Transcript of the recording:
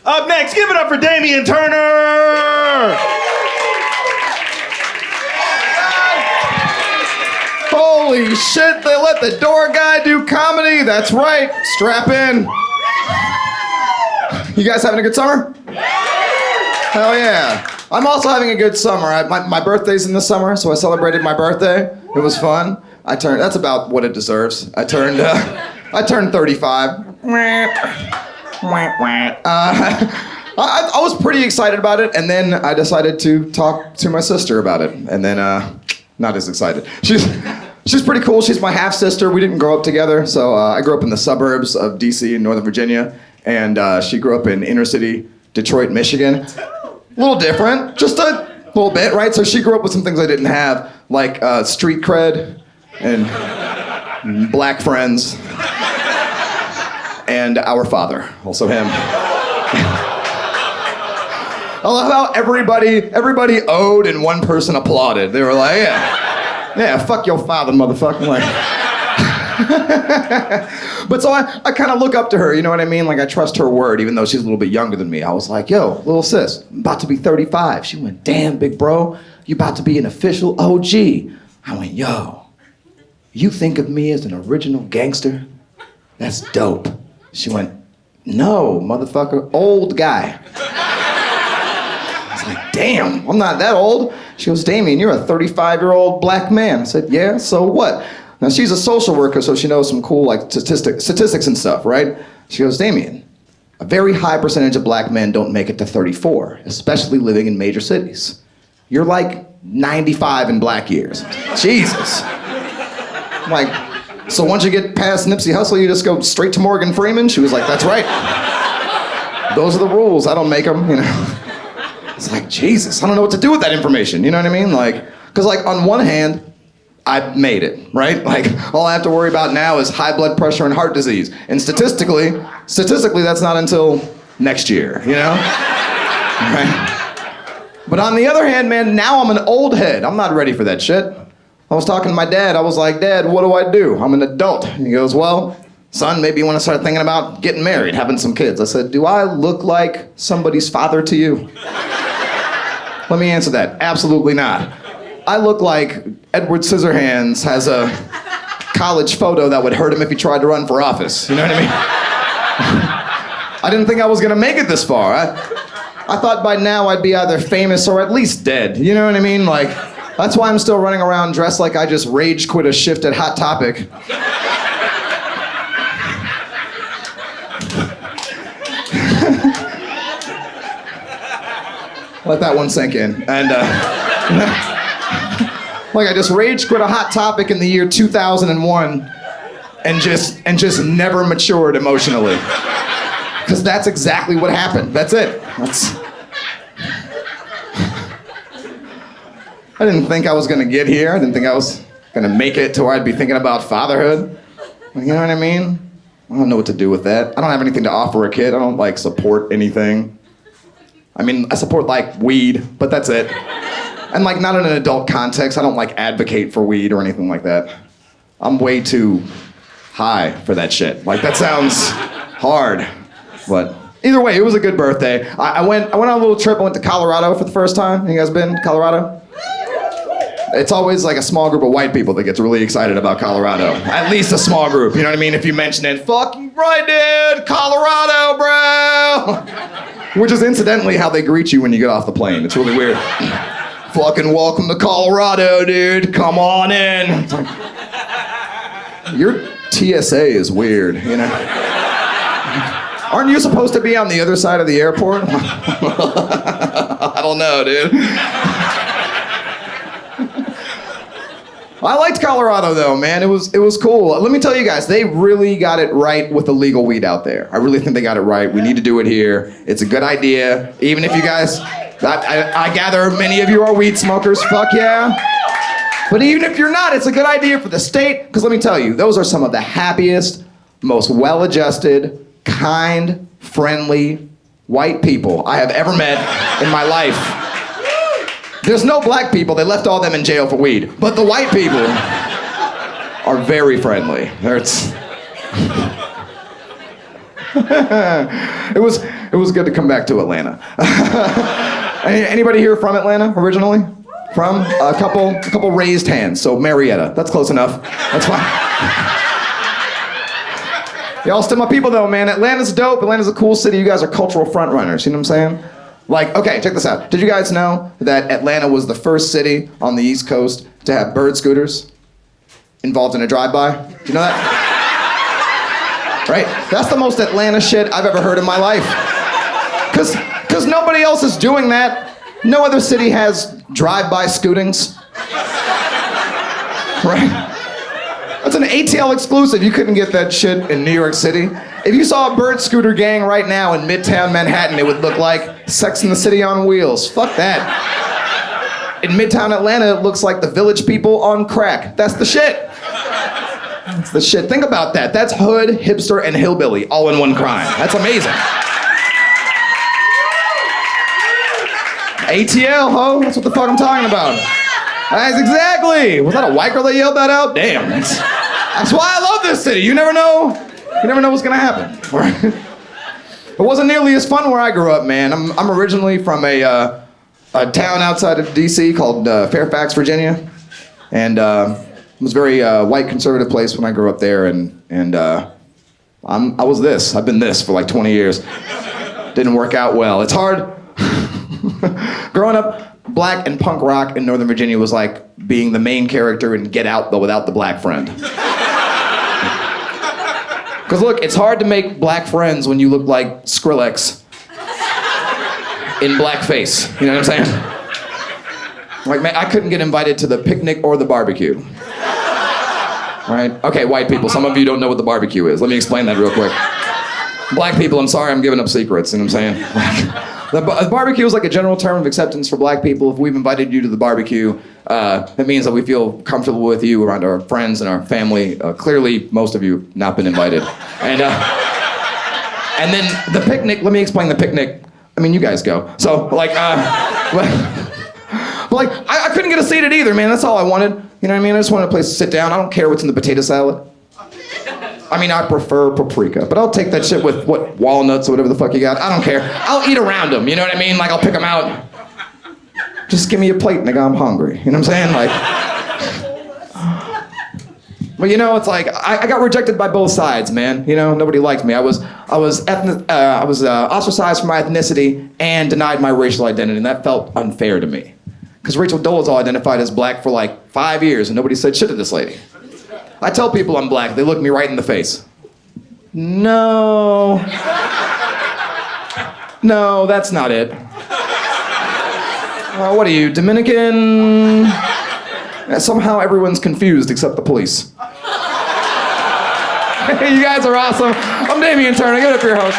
Up next, give it up for Damian Turner! Holy shit, they let the door guy do comedy? That's right, strap in. You guys having a good summer? Hell yeah. I'm also having a good summer. My birthday's in the summer, so I celebrated my birthday. It was fun. That's about what it deserves. I turned 35. I was pretty excited about it, and then I decided to talk to my sister about it, and then not as excited. She's pretty cool. She's my half sister. We didn't grow up together, so I grew up in the suburbs of DC in Northern Virginia, and she grew up in inner city Detroit, Michigan. A little different, just a little bit, right? So she grew up with some things I didn't have, like street cred and black friends. And our father, also him. I love how everybody owed and one person applauded. They were like, yeah, fuck your father, motherfucker. Like, but so I kind of look up to her, you know what I mean? Like I trust her word, even though she's a little bit younger than me. I was like, yo, little sis, I'm about to be 35. She went, damn, big bro, you about to be an official OG. I went, yo, you think of me as an original gangster? That's dope. She went, no, motherfucker, old guy. I was like, damn, I'm not that old. She goes, Damian, you're a 35-year-old black man. I said, yeah, so what? Now she's a social worker, so she knows some cool like statistics and stuff, right? She goes, Damian, a very high percentage of black men don't make it to 34, especially living in major cities. You're like 95 in black years. Jesus. I'm like, so once you get past Nipsey Hussle, you just go straight to Morgan Freeman? She was like, that's right. Those are the rules. I don't make them, you know. It's like, Jesus, I don't know what to do with that information. You know what I mean? Like, because like on one hand, I made it, right? Like all I have to worry about now is high blood pressure and heart disease. And statistically, that's not until next year, you know? Right? But on the other hand, man, now I'm an old head. I'm not ready for that shit. I was talking to my dad. I was like, Dad, what do I do? I'm an adult. And he goes, well, son, maybe you want to start thinking about getting married, having some kids. I said, do I look like somebody's father to you? Let me answer that. Absolutely not. I look like Edward Scissorhands has a college photo that would hurt him if he tried to run for office. You know what I mean? I didn't think I was going to make it this far. I thought by now I'd be either famous or at least dead. You know what I mean? Like, that's why I'm still running around dressed like I just rage quit a shift at Hot Topic. Let that one sink in. And like I just rage quit a Hot Topic in the year 2001 and just never matured emotionally. Because that's exactly what happened. That's it. I didn't think I was gonna get here. I didn't think I was gonna make it to where I'd be thinking about fatherhood. You know what I mean? I don't know what to do with that. I don't have anything to offer a kid. I don't like support anything. I mean, I support like weed, but that's it. And like not in an adult context. I don't like advocate for weed or anything like that. I'm way too high for that shit. Like that sounds hard, but either way, it was a good birthday. I went on a little trip. I went to Colorado for the first time. You guys been to Colorado? It's always like a small group of white people that gets really excited about Colorado. At least a small group, you know what I mean? If you mention it, fucking right, dude, Colorado, bro! Which is incidentally how they greet you when you get off the plane. It's really weird. Fucking welcome to Colorado, dude. Come on in. It's like, your TSA is weird, you know? Aren't you supposed to be on the other side of the airport? I don't know, dude. I liked Colorado though, man. It was cool. Let me tell you guys, they really got it right with the legal weed out there. I really think they got it right. We need to do it here. It's a good idea. Even if you guys, I gather many of you are weed smokers. Fuck yeah. But even if you're not, it's a good idea for the state. Because let me tell you, those are some of the happiest, most well-adjusted, kind, friendly, white people I have ever met in my life. There's no black people. They left all them in jail for weed. But the white people are very friendly. It was good to come back to Atlanta. Anybody here from Atlanta originally? From? A couple raised hands. So Marietta. That's close enough. That's fine. Y'all still my people though, man. Atlanta's dope. Atlanta's a cool city. You guys are cultural front runners. You know what I'm saying? Like, okay, check this out. Did you guys know that Atlanta was the first city on the East Coast to have bird scooters involved in a drive-by? Do you know that? Right? That's the most Atlanta shit I've ever heard in my life. Cause nobody else is doing that. No other city has drive-by scootings. Right? That's an ATL exclusive. You couldn't get that shit in New York City. If you saw a bird scooter gang right now in Midtown Manhattan, it would look like Sex and the City on wheels. Fuck that. In Midtown Atlanta, it looks like the Village People on crack. That's the shit. That's the shit. Think about that. That's hood, hipster, and hillbilly all in one crime. That's amazing. ATL, ho. That's what the fuck I'm talking about. That's exactly. Was that a white girl that yelled that out? Damn. That's why I love this city. You never know. You never know what's gonna happen. It wasn't nearly as fun where I grew up, man. I'm originally from a town outside of D.C. called Fairfax, Virginia, and it was a very white conservative place when I grew up there. And I was this. I've been this for like 20 years. Didn't work out well. It's hard. Growing up black and punk rock in Northern Virginia was like being the main character in Get Out, but without the black friend. Because look, it's hard to make black friends when you look like Skrillex in blackface. You know what I'm saying? Like, man, I couldn't get invited to the picnic or the barbecue. Right? Okay, white people, some of you don't know what the barbecue is. Let me explain that real quick. Black people, I'm sorry, I'm giving up secrets. You know what I'm saying? The barbecue is like a general term of acceptance for black people. If we've invited you to the barbecue, that means that we feel comfortable with you around our friends and our family. Clearly, most of you have not been invited. And then the picnic, let me explain the picnic. I mean, you guys go. So, like, I couldn't get a seat at either, man. That's all I wanted. You know what I mean? I just wanted a place to sit down. I don't care what's in the potato salad. I mean, I prefer paprika, but I'll take that shit with, walnuts or whatever the fuck you got. I don't care. I'll eat around them, you know what I mean? Like, I'll pick them out. Just give me a plate, nigga, I'm hungry. You know what I'm saying? Like, but you know, it's like, I got rejected by both sides, man. You know, nobody liked me. I was ostracized for my ethnicity and denied my racial identity, and that felt unfair to me. Because Rachel Dolezal identified as black for like 5 years, and nobody said shit to this lady. I tell people I'm black, they look me right in the face. No, that's not it. What are you, Dominican? Somehow everyone's confused except the police. You guys are awesome. I'm Damian Turner, give it up for your host.